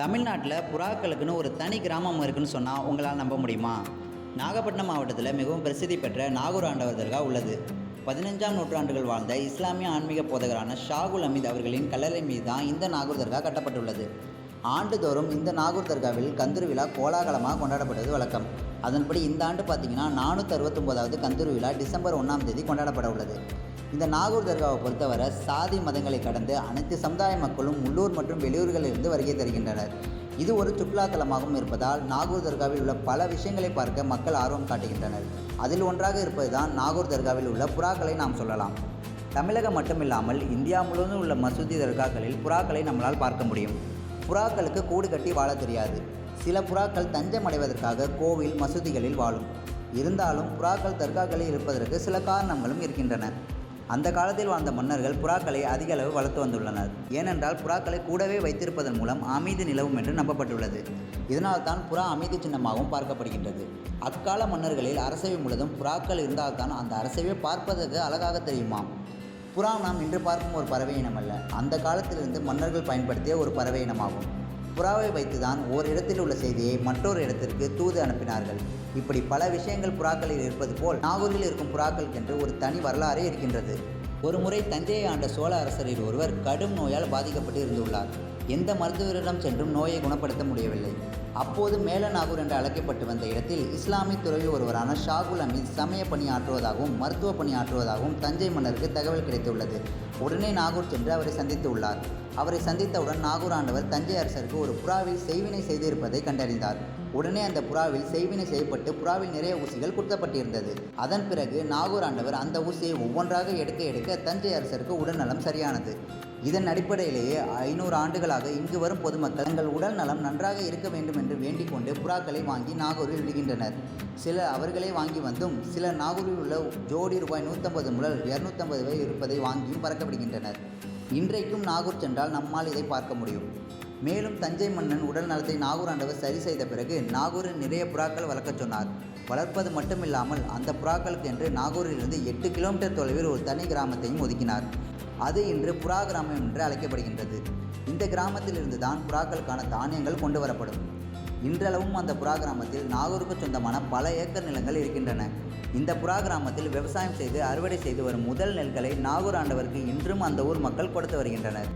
தமிழ்நாட்டில் புறாக்களுக்குன்னு ஒரு தனி கிராமம் இருக்குன்னு சொன்னால் உங்களால் நம்ப முடியுமா? நாகப்பட்டினம் மாவட்டத்தில் மிகவும் பிரசித்தி பெற்ற நாகூர் ஆண்டவர் தர்கா உள்ளது. 15ஆம் நூற்றாண்டுகள் வாழ்ந்த இஸ்லாமிய ஆன்மீக போதகரான ஷாகுல் அமீத் அவர்களின் கல்லறை மீது தான் இந்த நாகூர் தர்கா கட்டப்பட்டுள்ளது. ஆண்டுதோறும் இந்த நாகூர் தர்காவில் கந்தூர் விழா கோலாகலமாக கொண்டாடப்படுவது வழக்கம். அதன்படி இந்த ஆண்டு பார்த்தீங்கன்னா 469வது கந்தூர் விழா டிசம்பர் 1ஆம் தேதி கொண்டாடப்பட உள்ளது. இந்த நாகூர் தர்காவை பொறுத்தவரை சாதி மதங்களை கடந்து அனைத்து சமுதாய மக்களும் உள்ளூர் மற்றும் வெளியூர்களிலிருந்து வருகை தருகின்றனர். இது ஒரு சுற்றுலாத்தலமாகவும் இருப்பதால் நாகூர் தர்காவில் உள்ள பல விஷயங்களை பார்க்க மக்கள் ஆர்வம் காட்டுகின்றனர். அதில் ஒன்றாக இருப்பதுதான் நாகூர் தர்காவில் உள்ள புறாக்களை நாம் சொல்லலாம். தமிழகம் மட்டுமில்லாமல் இந்தியா முழுவதும் உள்ள மசூதி தர்காக்களில் புறாக்களை நம்மளால் பார்க்க முடியும். புறாக்களுக்கு கூடு கட்டி வாழ தெரியாது. சில புறாக்கள் தஞ்சம் அடைவதற்காக கோவில் மசூதிகளில் வாழும். இருந்தாலும் புறாக்கள் தர்காக்களில் இருப்பதற்கு சில காரணங்களும் இருக்கின்றன. அந்த காலத்தில் வாழ்ந்த மன்னர்கள் புறாக்களை அதிக அளவு வளர்த்து வந்துள்ளனர். ஏனென்றால் புறாக்களை கூடவே வைத்திருப்பதன் மூலம் அமைதி நிலவும் என்று நம்பப்பட்டுள்ளது. இதனால் தான் புறா அமைதி சின்னமாகவும் பார்க்கப்படுகின்றது. அக்கால மன்னர்களில் அரசவை முழுவதும் புறாக்கள் இருந்தால்தான் அந்த அரசவை பார்ப்பதற்கு அழகாக தெரியுமாம். புறா நாம் இன்று பார்க்கும் ஒரு பறவை இனம் அல்ல, அந்த காலத்திலிருந்து மன்னர்கள் பயன்படுத்திய ஒரு பறவை இனமாகும். புறாவை வைத்துதான் ஓரிடத்தில் உள்ள செய்தியை மற்றொரு இடத்திற்கு தூது அனுப்பினார்கள். இப்படி பல விஷயங்கள் புறாக்களில் இருப்பது போல் நாகூரில் இருக்கும் புறாக்களுக்கென்று ஒரு தனி வரலாறே இருக்கின்றது. ஒரு முறை தஞ்சையை ஆண்ட சோழ அரசரில் ஒருவர் கடும் நோயால் பாதிக்கப்பட்டு இருந்துள்ளார். எந்த மருத்துவரிடம் சென்றும் நோயை குணப்படுத்த முடியவில்லை. அப்போது மேல நாகூர் என்று அழைக்கப்பட்டு வந்த இடத்தில் இஸ்லாமிய துறவி ஒருவரான ஷாகுல் அமீத் சமய பணி ஆற்றுவதாகவும் மருத்துவ பணி ஆற்றுவதாகவும் தஞ்சை மன்னருக்கு தகவல் கிடைத்துள்ளது. உடனே நாகூர் சென்று அவரை சந்தித்து உள்ளார். அவரை சந்தித்தவுடன் நாகூர் ஆண்டவர் தஞ்சை அரசருக்கு ஒரு புறாவில் செய்வினை செய்திருப்பதை கண்டறிந்தார். உடனே அந்த புறாவில் செய்வினை செய்யப்பட்டு புறாவில் நிறைய ஊசிகள் குத்தப்பட்டிருந்தது. அதன் பிறகு நாகூர் ஆண்டவர் அந்த ஊசியை ஒவ்வொன்றாக எடுக்க தஞ்சை அரசருக்கு உடல்நலம் சரியானது. இதன் அடிப்படையிலேயே 500 ஆண்டுகளாக இங்கு வரும் பொதுமக்கள் தங்கள் உடல் நலம் நன்றாக இருக்க வேண்டும் என்று வேண்டிக் கொண்டு புறாக்களை வாங்கி நாகூரில் விடுகின்றனர். சிலர் அவர்களை வாங்கி வந்தும் சிலர் நாகூரில் உள்ள ஜோடி ரூபாய் 150 முதல் 250 வரை இருப்பதை வாங்கியும் பறக்கப்படுகின்றனர். இன்றைக்கும் நாகூர் சென்றால் நம்மால் இதை பார்க்க முடியும். மேலும் தஞ்சை மன்னன் உடல் நலத்தை நாகூர் ஆண்டவர் சரி செய்த பிறகு நாகூரில் நிறைய புறாக்கள் வளர்க்கச் சொன்னார். வளர்ப்பது மட்டுமில்லாமல் அந்த புறாக்களுக்கு என்று நாகூரிலிருந்து 8 கிலோமீட்டர் தொலைவில் ஒரு தனி கிராமத்தையும் ஒதுக்கினார். அது இன்று புறா கிராமம் என்று அழைக்கப்படுகின்றது. இந்த கிராமத்தில் இருந்து தான் புறாக்களுக்கான தானியங்கள் கொண்டு வரப்படும். இன்றளவும் அந்த புறா கிராமத்தில் நாகூருக்கு சொந்தமான பல ஏக்கர் நிலங்கள் இருக்கின்றன. இந்த புறா கிராமத்தில் விவசாயம் செய்து அறுவடை செய்து வரும் முதல் நெல்களை நாகூர் ஆண்டவருக்கு இன்றும் அந்த ஊர் மக்கள் கொடுத்து வருகின்றனர்.